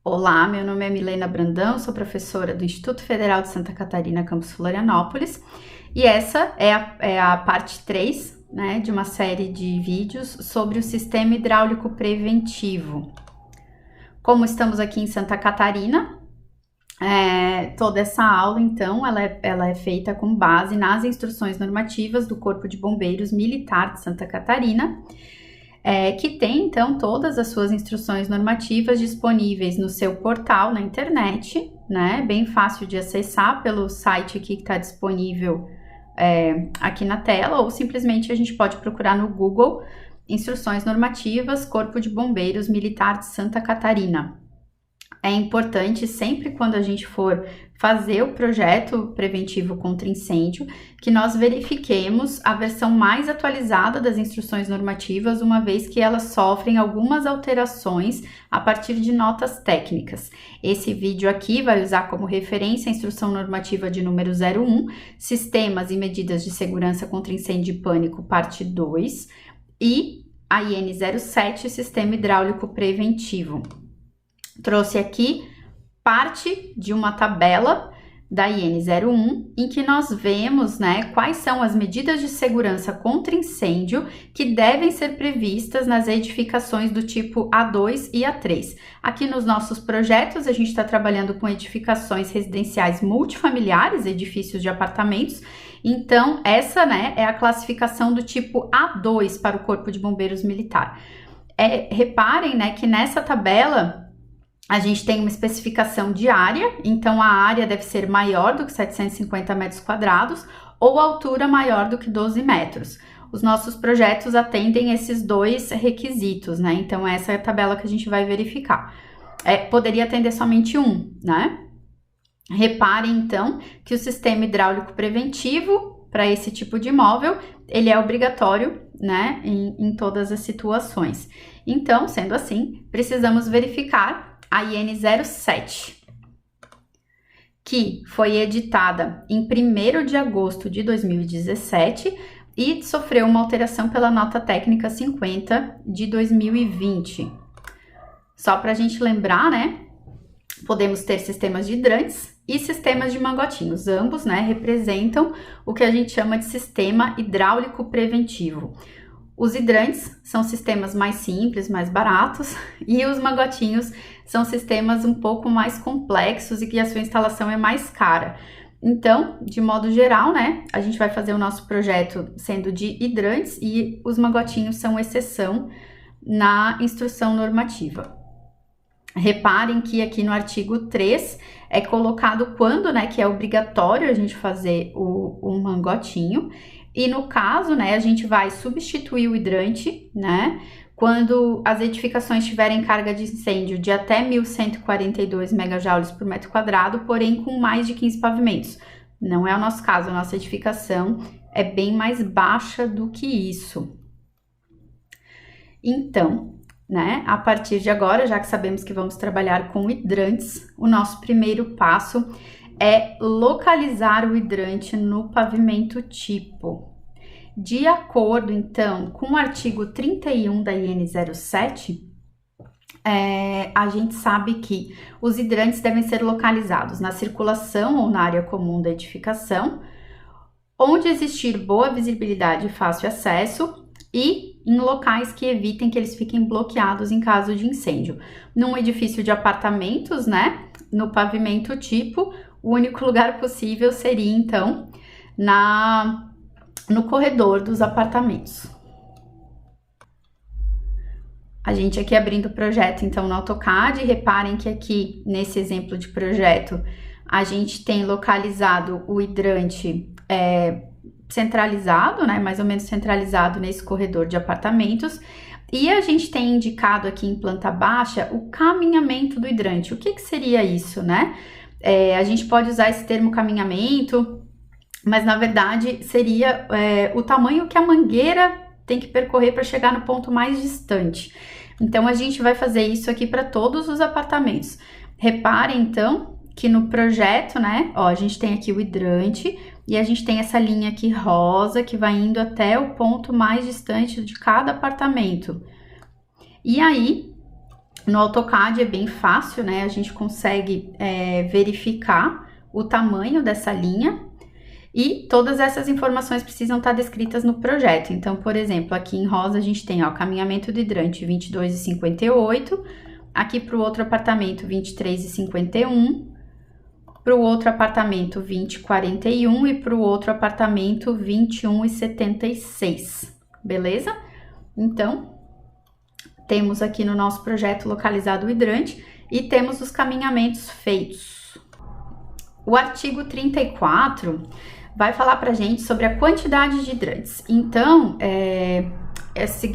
Olá, meu nome é Milena Brandão, sou professora do Instituto Federal de Santa Catarina, campus Florianópolis, e essa é a parte 3, né, de uma série de vídeos sobre o sistema hidráulico preventivo. Como estamos aqui em Santa Catarina, toda essa aula, então, ela é feita com base nas instruções normativas do Corpo de Bombeiros Militar de Santa Catarina, que tem, então, todas as suas instruções normativas disponíveis no seu portal na internet, né? Bem fácil de acessar pelo site aqui que está disponível aqui na tela, ou simplesmente a gente pode procurar no Google Instruções Normativas Corpo de Bombeiros Militar de Santa Catarina. É importante, sempre quando a gente for fazer o projeto preventivo contra incêndio, que nós verifiquemos a versão mais atualizada das instruções normativas, uma vez que elas sofrem algumas alterações a partir de notas técnicas. Esse vídeo aqui vai usar como referência a instrução normativa de número 01, Sistemas e Medidas de Segurança contra Incêndio e Pânico, parte 2, e a IN 07, Sistema Hidráulico Preventivo. Trouxe aqui parte de uma tabela da IN 01, em que nós vemos, né, quais são as medidas de segurança contra incêndio que devem ser previstas nas edificações do tipo A2 e A3. Aqui nos nossos projetos, a gente está trabalhando com edificações residenciais multifamiliares, edifícios de apartamentos. Então, essa, né, é a classificação do tipo A2 para o Corpo de Bombeiros Militar. Reparem, né, que nessa tabela a gente tem uma especificação de área, então a área deve ser maior do que 750 metros quadrados ou altura maior do que 12 metros. Os nossos projetos atendem esses dois requisitos, né? Então essa é a tabela que a gente vai verificar. Poderia atender somente um, né? Reparem então que o sistema hidráulico preventivo para esse tipo de imóvel, ele é obrigatório, né, em todas as situações. Então, sendo assim, precisamos verificar a IN 07, que foi editada em 1º de agosto de 2017 e sofreu uma alteração pela nota técnica 50 de 2020. Só para a gente lembrar, né, podemos ter sistemas de hidrantes e sistemas de mangotinhos. Ambos, né, representam o que a gente chama de sistema hidráulico preventivo. Os hidrantes são sistemas mais simples, mais baratos, e os mangotinhos são sistemas um pouco mais complexos e que a sua instalação é mais cara. Então, de modo geral, né, a gente vai fazer o nosso projeto sendo de hidrantes e os mangotinhos são exceção na instrução normativa. Reparem que aqui no artigo 3 é colocado quando, né, que é obrigatório a gente fazer o mangotinho. E no caso, né, a gente vai substituir o hidrante, né, quando as edificações tiverem carga de incêndio de até 1.142 megajoules por metro quadrado, porém com mais de 15 pavimentos. Não é o nosso caso, a nossa edificação é bem mais baixa do que isso. Então, né, a partir de agora, já que sabemos que vamos trabalhar com hidrantes, o nosso primeiro passo é localizar o hidrante no pavimento tipo. De acordo, então, com o artigo 31 da IN 07, a gente sabe que os hidrantes devem ser localizados na circulação ou na área comum da edificação, onde existir boa visibilidade e fácil acesso, e em locais que evitem que eles fiquem bloqueados em caso de incêndio. Num edifício de apartamentos, né, no pavimento tipo, o único lugar possível seria, então, no corredor dos apartamentos. A gente aqui abrindo o projeto, então, no AutoCAD, reparem que aqui, nesse exemplo de projeto, a gente tem localizado o hidrante centralizado, né, mais ou menos centralizado nesse corredor de apartamentos, e a gente tem indicado aqui em planta baixa o caminhamento do hidrante. O que seria isso, né? A gente pode usar esse termo caminhamento, mas na verdade seria o tamanho que a mangueira tem que percorrer para chegar no ponto mais distante. Então a gente vai fazer isso aqui para todos os apartamentos. Reparem então que no projeto, né, ó, a gente tem aqui o hidrante e a gente tem essa linha aqui rosa que vai indo até o ponto mais distante de cada apartamento. E aí No AutoCAD é bem fácil, né? A gente consegue verificar o tamanho dessa linha e todas essas informações precisam estar descritas no projeto. Então, por exemplo, aqui em rosa a gente tem, ó, caminhamento do hidrante 22,58, aqui para o outro apartamento 23,51, para o outro apartamento 20,41 e para o outro apartamento 21,76, beleza? Então, temos aqui no nosso projeto localizado o hidrante e temos os caminhamentos feitos. O artigo 34 vai falar pra gente sobre a quantidade de hidrantes. Então,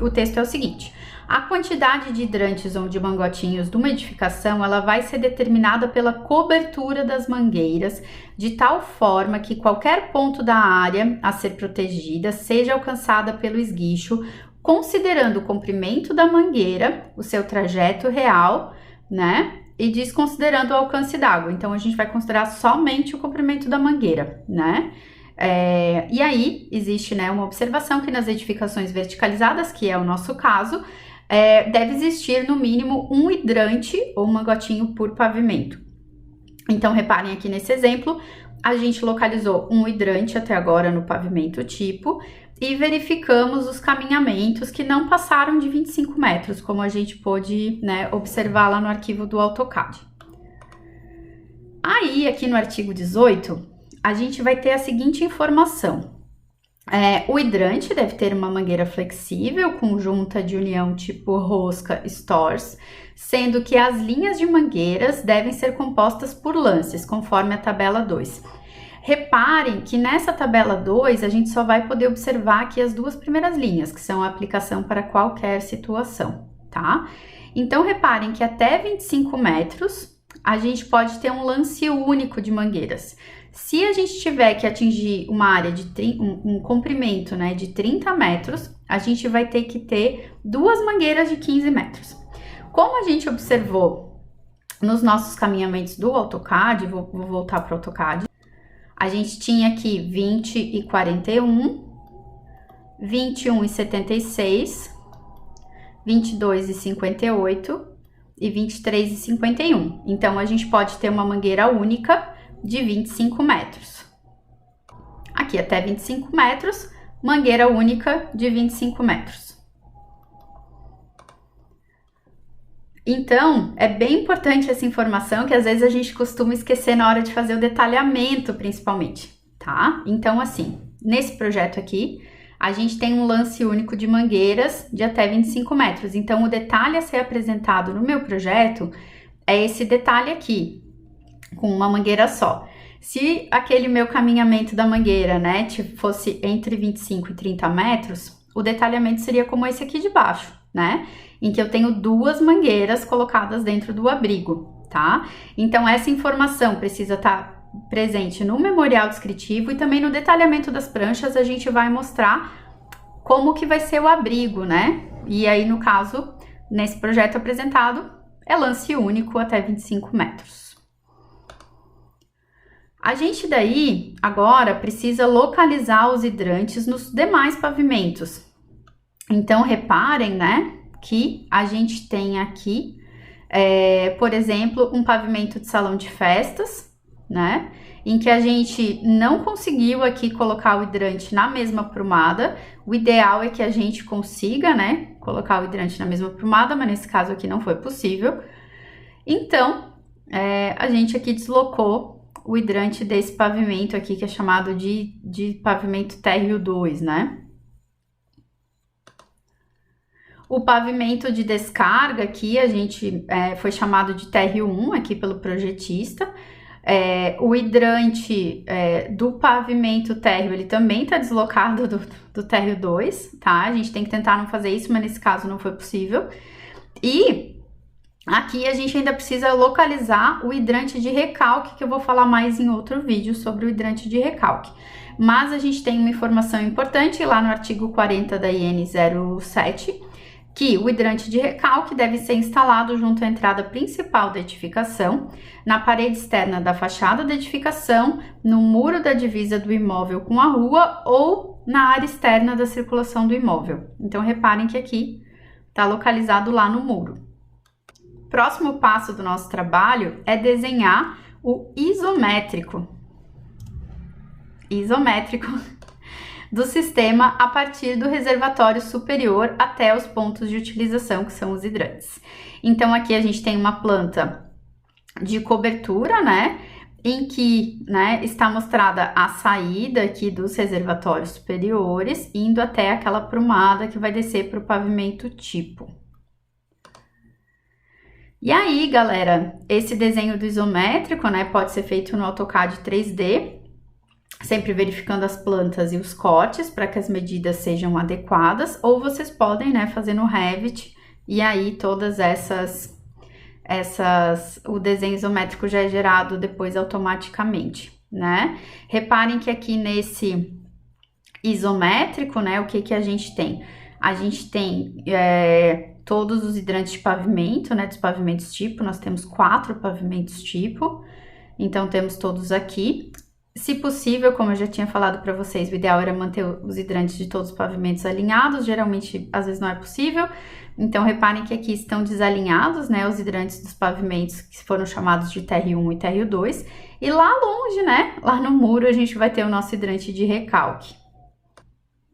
o texto é o seguinte: a quantidade de hidrantes ou de mangotinhos de uma edificação, ela vai ser determinada pela cobertura das mangueiras, de tal forma que qualquer ponto da área a ser protegida seja alcançada pelo esguicho, considerando o comprimento da mangueira, o seu trajeto real, né? E desconsiderando o alcance d'água. Então, a gente vai considerar somente o comprimento da mangueira, né? E aí, existe, né, uma observação que nas edificações verticalizadas, que é o nosso caso, deve existir no mínimo um hidrante ou mangotinho por pavimento. Então, reparem aqui nesse exemplo, a gente localizou um hidrante até agora no pavimento tipo e verificamos os caminhamentos que não passaram de 25 metros, como a gente pôde, né, observar lá no arquivo do AutoCAD. Aí, aqui no artigo 18, a gente vai ter a seguinte informação. O hidrante deve ter uma mangueira flexível com junta de união tipo rosca Stores, sendo que as linhas de mangueiras devem ser compostas por lances, conforme a tabela 2. Reparem que nessa tabela 2 a gente só vai poder observar aqui as duas primeiras linhas, que são a aplicação para qualquer situação, tá? Então, reparem que até 25 metros a gente pode ter um lance único de mangueiras. Se a gente tiver que atingir uma área de um comprimento, né, de 30 metros, a gente vai ter que ter duas mangueiras de 15 metros. Como a gente observou nos nossos caminhamentos do AutoCAD, vou voltar para o AutoCAD, a gente tinha aqui 20,41, 21,76, 22,58 e 23,51. Então, a gente pode ter uma mangueira única de 25 metros. Aqui até 25 metros, mangueira única de 25 metros. Então, é bem importante essa informação que às vezes a gente costuma esquecer na hora de fazer o detalhamento, principalmente, tá? Então, assim, nesse projeto aqui, a gente tem um lance único de mangueiras de até 25 metros. Então, o detalhe a ser apresentado no meu projeto é esse detalhe aqui, com uma mangueira só. Se aquele meu caminhamento da mangueira, né, fosse entre 25 e 30 metros, o detalhamento seria como esse aqui de baixo, né? Em que eu tenho duas mangueiras colocadas dentro do abrigo, tá? Então, essa informação precisa estar presente no memorial descritivo e também no detalhamento das pranchas a gente vai mostrar como que vai ser o abrigo, né? E aí, no caso, nesse projeto apresentado, é lance único até 25 metros. A gente daí, agora, precisa localizar os hidrantes nos demais pavimentos. Então, reparem, né, que a gente tem aqui, por exemplo, um pavimento de salão de festas, né, em que a gente não conseguiu aqui colocar o hidrante na mesma prumada. O ideal é que a gente consiga, né, colocar o hidrante na mesma prumada, mas nesse caso aqui não foi possível. Então, a gente aqui deslocou o hidrante desse pavimento aqui, que é chamado de pavimento térreo 2, né? O pavimento de descarga aqui, a gente foi chamado de térreo 1 aqui pelo projetista. O hidrante do pavimento térreo, ele também está deslocado do térreo 2, tá? A gente tem que tentar não fazer isso, mas nesse caso não foi possível. E aqui a gente ainda precisa localizar o hidrante de recalque, que eu vou falar mais em outro vídeo sobre o hidrante de recalque. Mas a gente tem uma informação importante lá no artigo 40 da IN 07, que o hidrante de recalque deve ser instalado junto à entrada principal da edificação, na parede externa da fachada da edificação, no muro da divisa do imóvel com a rua ou na área externa da circulação do imóvel. Então, reparem que aqui está localizado lá no muro. próximo passo do nosso trabalho é desenhar o isométrico do sistema a partir do reservatório superior até os pontos de utilização, que são os hidrantes. Então, aqui a gente tem uma planta de cobertura, né, em que, né, está mostrada a saída aqui dos reservatórios superiores, indo até aquela prumada que vai descer para o pavimento tipo. E aí, galera, esse desenho do isométrico, né, pode ser feito no AutoCAD 3D, sempre verificando as plantas e os cortes para que as medidas sejam adequadas, ou vocês podem, né, fazer no Revit, e aí todas o desenho isométrico já é gerado depois automaticamente, né? Reparem que aqui nesse isométrico, né, o que a gente tem? A gente tem todos os hidrantes de pavimento, né, dos pavimentos tipo, nós temos 4 pavimentos tipo, então temos todos aqui. Se possível, como eu já tinha falado para vocês, o ideal era manter os hidrantes de todos os pavimentos alinhados, geralmente, às vezes não é possível. Então, reparem que aqui estão desalinhados, né, os hidrantes dos pavimentos que foram chamados de TR1 e TR2. E lá longe, né, lá no muro, a gente vai ter o nosso hidrante de recalque.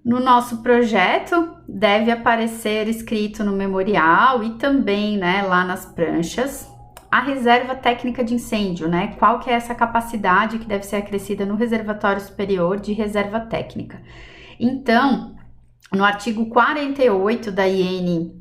No nosso projeto, deve aparecer escrito no memorial e também, né, lá nas pranchas, a reserva técnica de incêndio, né? Qual que é essa capacidade que deve ser acrescida no reservatório superior de reserva técnica. Então, no artigo 48 da IN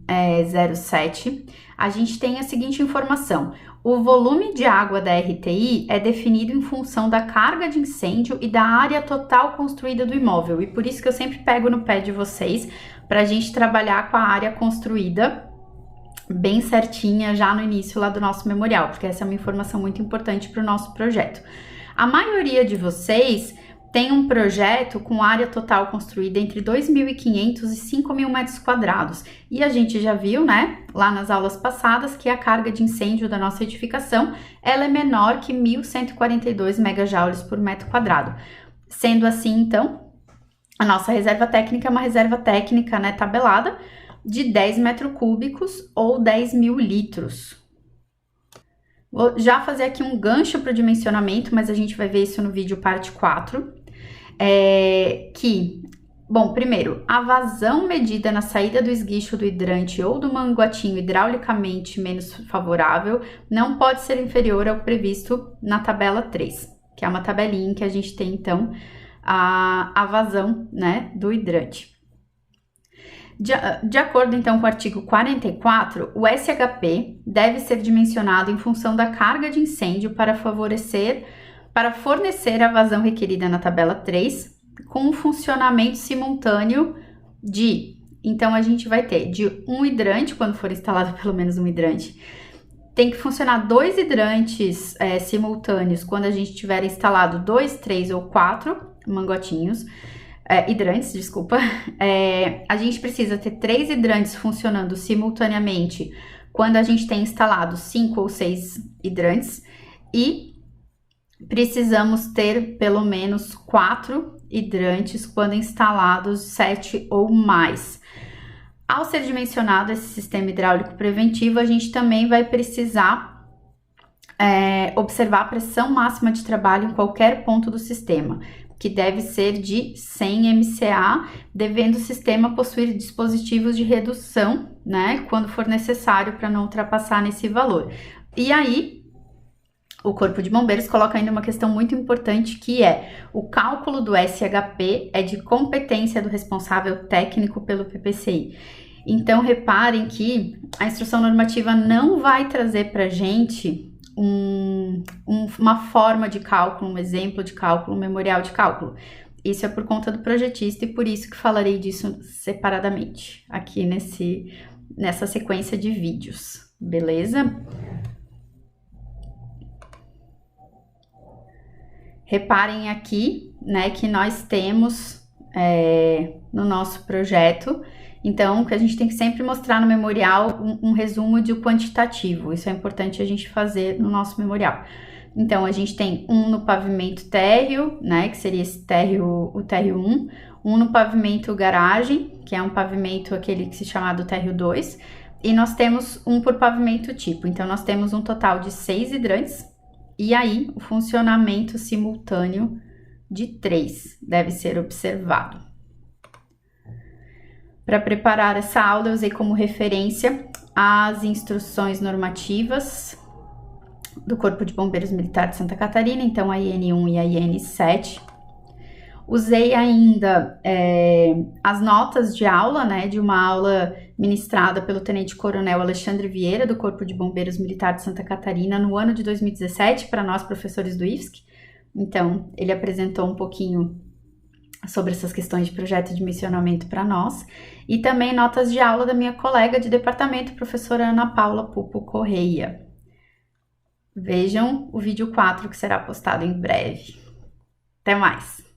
07, a gente tem a seguinte informação: o volume de água da RTI é definido em função da carga de incêndio e da área total construída do imóvel, e por isso que eu sempre pego no pé de vocês para a gente trabalhar com a área construída bem certinha já no início lá do nosso memorial, porque essa é uma informação muito importante para o nosso projeto. A maioria de vocês tem um projeto com área total construída entre 2.500 e 5.000 metros quadrados. E a gente já viu, né, lá nas aulas passadas, que a carga de incêndio da nossa edificação, ela é menor que 1.142 megajoules por metro quadrado. Sendo assim, então, a nossa reserva técnica é uma reserva técnica, né, tabelada, de 10 metros cúbicos ou 10.000 litros. Vou já fazer aqui um gancho para o dimensionamento, mas a gente vai ver isso no vídeo parte 4. Bom, primeiro, a vazão medida na saída do esguicho do hidrante ou do manguatinho hidraulicamente menos favorável não pode ser inferior ao previsto na tabela 3, que é uma tabelinha em que a gente tem, então, a vazão, né, do hidrante. De acordo, então, com o artigo 44, o SHP deve ser dimensionado em função da carga de incêndio para fornecer a vazão requerida na tabela 3, com um funcionamento simultâneo então a gente vai ter de um hidrante, quando for instalado pelo menos um hidrante, tem que funcionar 2 hidrantes simultâneos quando a gente tiver instalado 2, 3 ou 4 mangotinhos, hidrantes, desculpa. A gente precisa ter 3 hidrantes funcionando simultaneamente quando a gente tem instalado 5 ou 6 hidrantes e precisamos ter pelo menos 4 hidrantes quando instalados 7 ou mais. Ao ser dimensionado esse sistema hidráulico preventivo, a gente também vai precisar observar a pressão máxima de trabalho em qualquer ponto do sistema, que deve ser de 100 MCA, devendo o sistema possuir dispositivos de redução, né, quando for necessário para não ultrapassar nesse valor. E aí, o Corpo de Bombeiros coloca ainda uma questão muito importante, que é o cálculo do SHP é de competência do responsável técnico pelo PPCI. Então, reparem que a instrução normativa não vai trazer para a gente uma forma de cálculo, um exemplo de cálculo, um memorial de cálculo. Isso é por conta do projetista e por isso que falarei disso separadamente aqui nessa sequência de vídeos, beleza? Reparem aqui, né, que nós temos no nosso projeto, então, que a gente tem que sempre mostrar no memorial um resumo de quantitativo. Isso é importante a gente fazer no nosso memorial. Então, a gente tem um no pavimento térreo, né, que seria esse térreo, o térreo 1, um no pavimento garagem, que é um pavimento aquele que se chama do térreo 2, e nós temos um por pavimento tipo. Então, nós temos um total de 6 hidrantes, e aí o funcionamento simultâneo de 3 deve ser observado. Para preparar essa aula, eu usei como referência as instruções normativas do Corpo de Bombeiros Militar de Santa Catarina, então a IN1 e a IN7. Usei ainda as notas de aula, né, de uma aula ministrada pelo Tenente Coronel Alexandre Vieira, do Corpo de Bombeiros Militar de Santa Catarina, no ano de 2017, para nós professores do IFSC. Então, ele apresentou um pouquinho sobre essas questões de projeto de missionamento para nós, e também notas de aula da minha colega de departamento, professora Ana Paula Pupo Correia. Vejam o vídeo 4 que será postado em breve. Até mais!